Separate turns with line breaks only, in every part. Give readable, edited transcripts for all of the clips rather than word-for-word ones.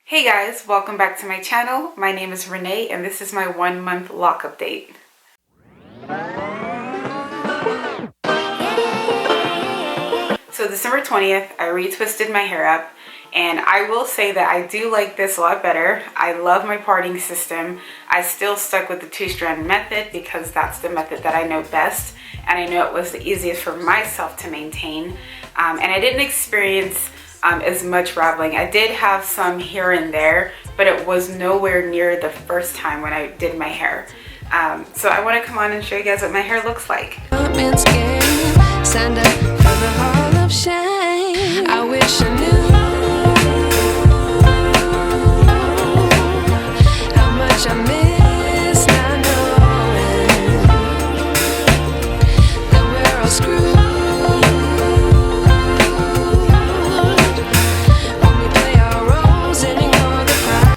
Hey guys, welcome back to my channel. My name is Renee and this is my 1-month lock update. So December 20th, I retwisted my hair up and I will say that I do like this a lot better. I love my parting system. I still stuck with the 2-strand method because that's the method that I know best and I know it was the easiest for myself to maintain. And I didn't experience as much raveling. I did have some here and there, but it was nowhere near the first time when I did my hair. So I want to come on and show you guys what my hair looks like. I wish I knew how much I miss not knowing that we're all screwed.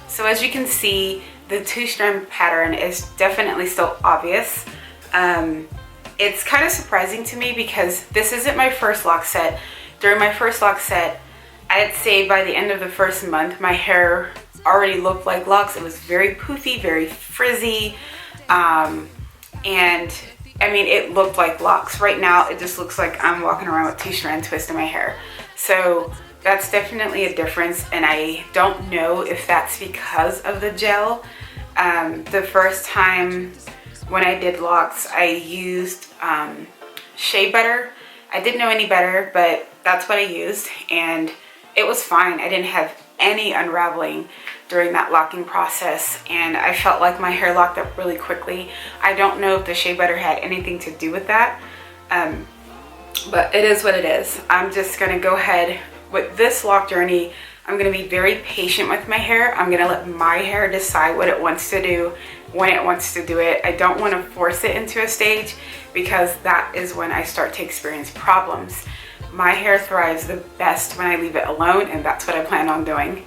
So as you can see, the 2-strand pattern is definitely still obvious. It's kind of surprising to me because this isn't my first lock set. During my first lock set, I'd say by the end of the first month, my hair already looked like locks. It was very poofy, very frizzy, and I mean, it looked like locks. Right now, it just looks like I'm walking around with 2-strand twist in my hair. So that's definitely a difference, and I don't know if that's because of the gel. The first time when I did locks, I used shea butter. I didn't know any better, but that's what I used, and it was fine. I didn't have any unraveling during that locking process, and I felt like my hair locked up really quickly. I don't know if the shea butter had anything to do with that, but it is what it is. I'm just gonna go ahead with this lock journey. I'm gonna be very patient with my hair. I'm gonna let my hair decide what it wants to do, when it wants to do it. I don't wanna force it into a stage because that is when I start to experience problems. My hair thrives the best when I leave it alone, and that's what I plan on doing.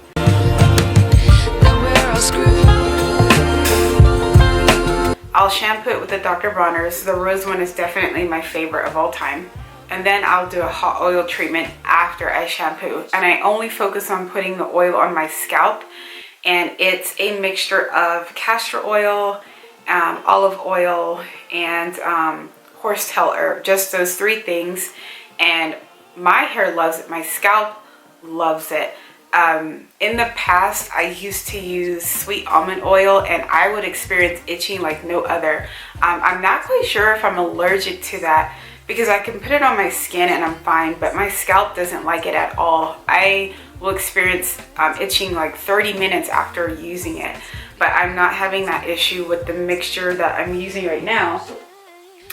I'll shampoo it with the Dr. Bronner's. The rose one is definitely my favorite of all time. And then I'll do a hot oil treatment after I shampoo. And I only focus on putting the oil on my scalp. And it's a mixture of castor oil, olive oil, and horsetail herb. Just those 3 things. And my hair loves it. My scalp loves it. In the past, I used to use sweet almond oil and I would experience itching like no other. I'm not quite sure if I'm allergic to that, because I can put it on my skin and I'm fine, but my scalp doesn't like it at all. I will experience itching like 30 minutes after using it, but I'm not having that issue with the mixture that I'm using right now.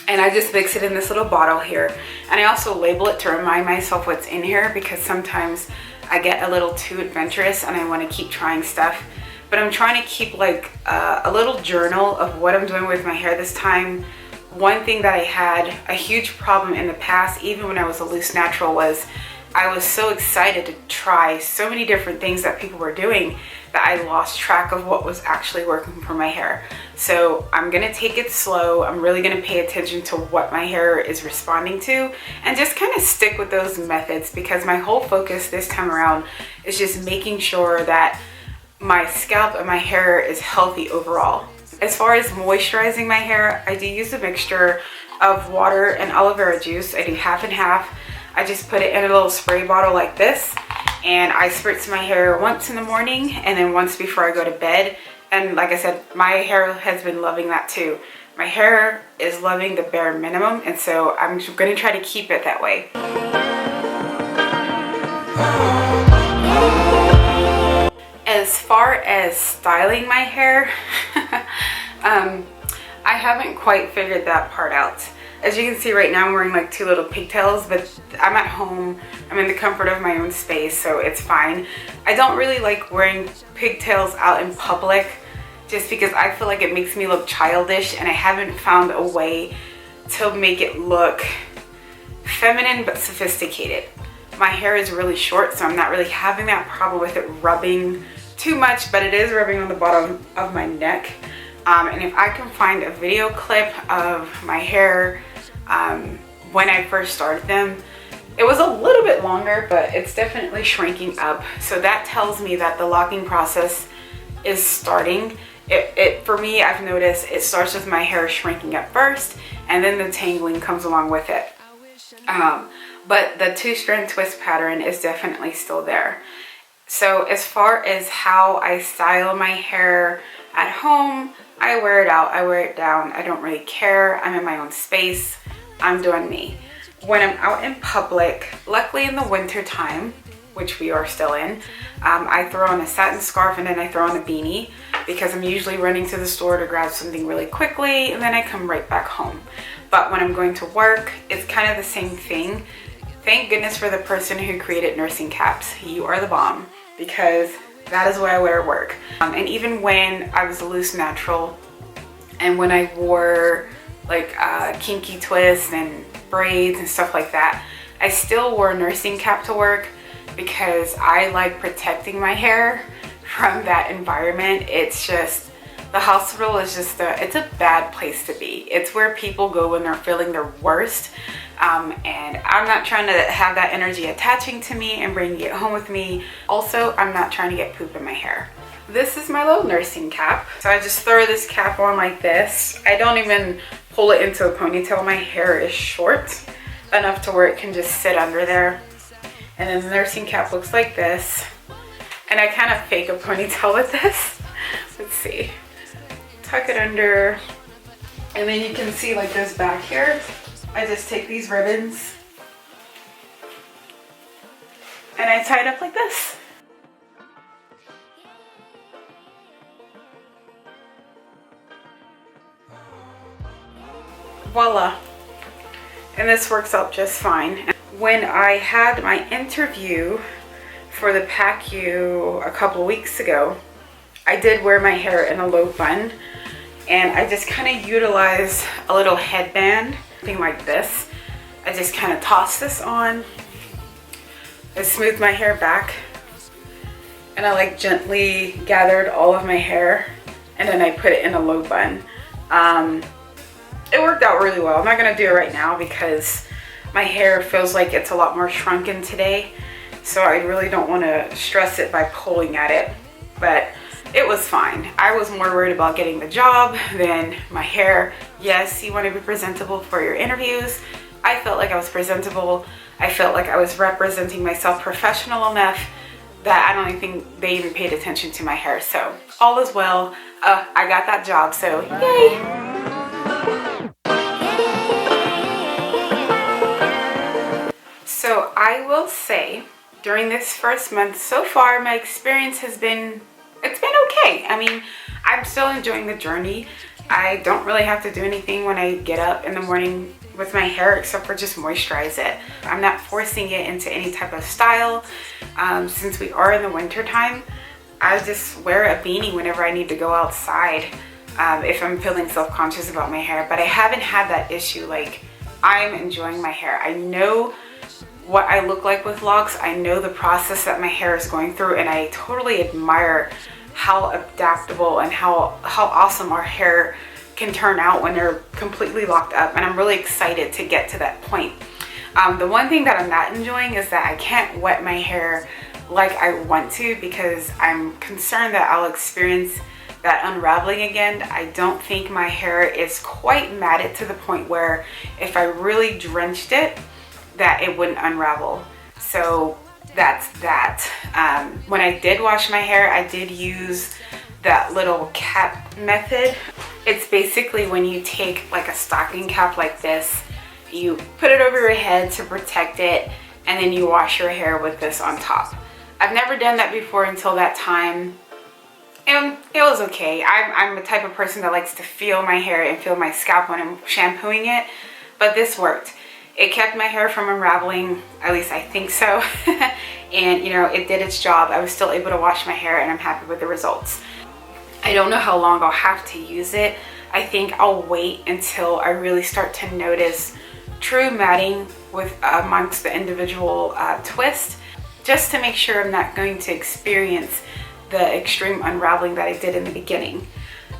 And I just mix it in this little bottle here. And I also label it to remind myself what's in here, because sometimes I get a little too adventurous and I want to keep trying stuff. But I'm trying to keep like a little journal of what I'm doing with my hair this time. One thing that I had a huge problem in the past, even when I was a loose natural, was I was so excited to try so many different things that people were doing that I lost track of what was actually working for my hair. So I'm gonna take it slow. I'm really gonna pay attention to what my hair is responding to and just kind of stick with those methods, because my whole focus this time around is just making sure that my scalp and my hair is healthy overall. As far as moisturizing my hair, I do use a mixture of water and aloe vera juice. I do half and half. I just put it in a little spray bottle like this, and I spritz my hair once in the morning and then once before I go to bed. And like I said, my hair has been loving that too. My hair is loving the bare minimum, and so I'm going to try to keep it that way. As far as styling my hair, I haven't quite figured that part out. As you can see right now, I'm wearing like 2 little pigtails, but I'm at home. I'm in the comfort of my own space, so it's fine. I don't really like wearing pigtails out in public just because I feel like it makes me look childish, and I haven't found a way to make it look feminine but sophisticated. My hair is really short, so I'm not really having that problem with it rubbing too much, but it is rubbing on the bottom of my neck. And if I can find a video clip of my hair when I first started them, It was a little bit longer, but it's definitely shrinking up. So that tells me that the locking process is starting. For me, I've noticed it starts with my hair shrinking up first, and then the tangling comes along with it. But the 2-strand twist pattern is definitely still there. So as far as how I style my hair at home, I wear it out, I wear it down. I don't really care. I'm in my own space. I'm doing me. When I'm out in public, luckily in the winter time, which we are still in, I throw on a satin scarf and then I throw on a beanie because I'm usually running to the store to grab something really quickly and then I come right back home. But when I'm going to work, it's kind of the same thing. Thank goodness for the person who created nursing caps. You are the bomb, because that is what I wear at work. And even when I was a loose natural and when I wore like kinky twists and braids and stuff like that, I still wore a nursing cap to work because I like protecting my hair from that environment. It's just, the hospital is just it's a bad place to be. It's where people go when they're feeling their worst. And I'm not trying to have that energy attaching to me and bringing it home with me. Also, I'm not trying to get poop in my hair. This is my little nursing cap. So I just throw this cap on like this. I don't even pull it into a ponytail. My hair is short enough to where it can just sit under there. And then the nursing cap looks like this. And I kind of fake a ponytail with this. Let's see. Tuck it under. And then you can see like this back here. I just take these ribbons and I tie it up like this. Voila. And this works out just fine. When I had my interview for the PACU a couple weeks ago, I did wear my hair in a low bun, and I just kind of utilized a little headband, thing like this. I just kind of tossed this on. I smoothed my hair back, and I like gently gathered all of my hair, and then I put it in a low bun. It worked out really well. I'm not gonna do it right now because my hair feels like it's a lot more shrunken today, so I really don't want to stress it by pulling at it, but it was fine. I was more worried about getting the job than my hair. Yes, you want to be presentable for your interviews. I felt like I was presentable. I felt like I was representing myself professional enough that I don't even think they even paid attention to my hair. So all is well. I got that job, so yay! So I will say, during this first month so far, my experience has been, it's been okay. I mean, I'm still enjoying the journey. I don't really have to do anything when I get up in the morning with my hair except for just moisturize it. I'm not forcing it into any type of style. Since we are in the winter time, I just wear a beanie whenever I need to go outside if I'm feeling self-conscious about my hair. But I haven't had that issue. Like, I'm enjoying my hair. I know what I look like with locks. I know the process that my hair is going through, and I totally admire how adaptable and how awesome our hair can turn out when they're completely locked up, and I'm really excited to get to that point. The one thing that I'm not enjoying is that I can't wet my hair like I want to because I'm concerned that I'll experience that unraveling again. I don't think my hair is quite matted to the point where if I really drenched it, that it wouldn't unravel. So that's that. When I did wash my hair, I did use that little cap method. It's basically when you take like a stocking cap like this, you put it over your head to protect it, and then you wash your hair with this on top. I've never done that before until that time, and it was okay. I'm the type of person that likes to feel my hair and feel my scalp when I'm shampooing it, but this worked. It kept my hair from unraveling, at least I think so. And you know, it did its job. I was still able to wash my hair, and I'm happy with the results. I don't know how long I'll have to use it. I think I'll wait until I really start to notice true matting with amongst the individual twists, just to make sure I'm not going to experience the extreme unraveling that I did in the beginning.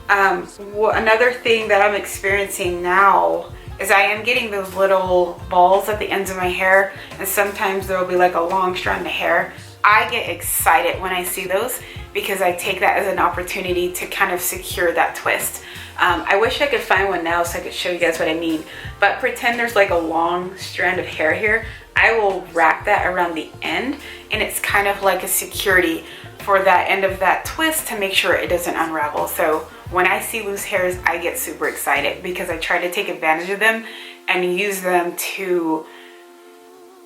Another thing that I'm experiencing now is I am getting those little balls at the ends of my hair, and sometimes there will be like a long strand of hair. I get excited when I see those because I take that as an opportunity to kind of secure that twist. I wish I could find one now so I could show you guys what I mean, but pretend there's like a long strand of hair here. I will wrap that around the end, and it's kind of like a security for that end of that twist to make sure it doesn't unravel. So when I see loose hairs, I get super excited because I try to take advantage of them and use them to,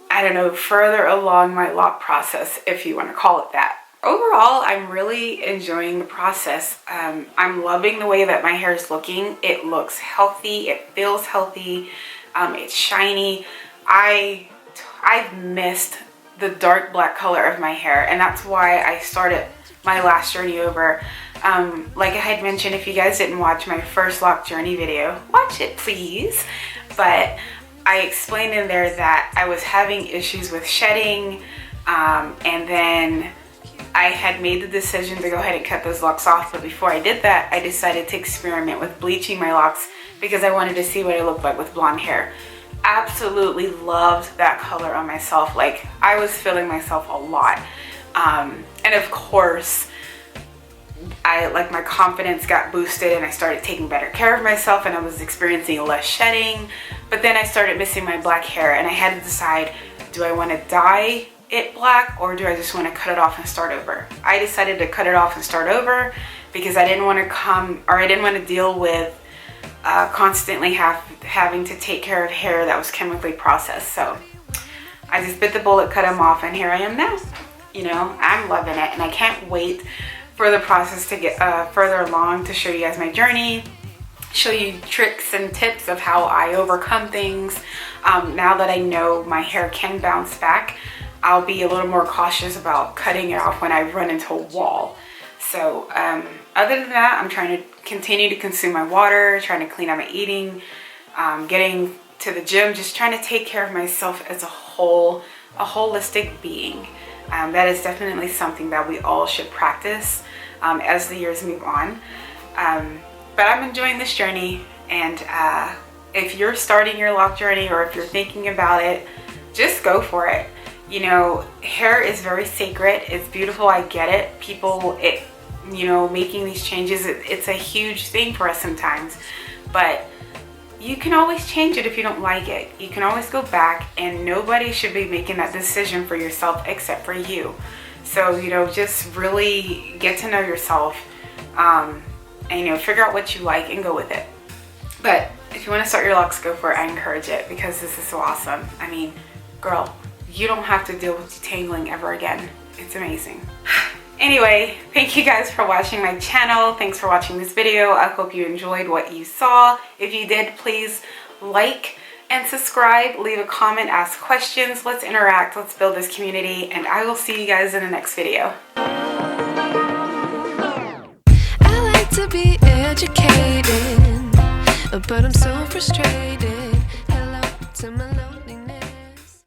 I don't know, further along my lock process, if you want to call it that. Overall, I'm really enjoying the process. I'm loving the way that my hair is looking. It looks healthy, it feels healthy, it's shiny. I've missed the dark black color of my hair, and that's why I started my last journey over. Like I had mentioned, if you guys didn't watch my first lock journey video, watch it please. But I explained in there that I was having issues with shedding, and then I had made the decision to go ahead and cut those locks off. But before I did that, I decided to experiment with bleaching my locks because I wanted to see what it looked like with blonde hair. Absolutely loved that color on myself. Like, I was feeling myself a lot, and of course my confidence got boosted, and I started taking better care of myself, and I was experiencing less shedding. But then I started missing my black hair, and I had to decide, do I want to dye it black or do I just want to cut it off and start over? I decided to cut it off and start over because I didn't want to deal with constantly having to take care of hair that was chemically processed. So I just bit the bullet, cut them off, and here I am now. You know, I'm loving it, and I can't wait for the process to get further along to show you guys my journey, show you tricks and tips of how I overcome things. Now that I know my hair can bounce back, I'll be a little more cautious about cutting it off when I run into a wall. So other than that, I'm trying to continue to consume my water, trying to clean up my eating, getting to the gym, just trying to take care of myself as a holistic being. That is definitely something that we all should practice as the years move on. But I'm enjoying this journey, and if you're starting your lock journey or if you're thinking about it, just go for it. You know, hair is very sacred. It's beautiful, I get it. People, you know, making these changes, it's a huge thing for us sometimes. But you can always change it if you don't like it. You can always go back, and nobody should be making that decision for yourself except for you. So, you know, just really get to know yourself, and, you know, figure out what you like and go with it. But if you want to start your locks, go for it. I encourage it because this is so awesome. I mean, girl, you don't have to deal with detangling ever again. It's amazing. Anyway, thank you guys for watching my channel. Thanks for watching this video. I hope you enjoyed what you saw. If you did, please like and subscribe, leave a comment, ask questions. Let's interact, let's build this community, and I will see you guys in the next video.
I like to be educated, but I'm so frustrated. Hello to my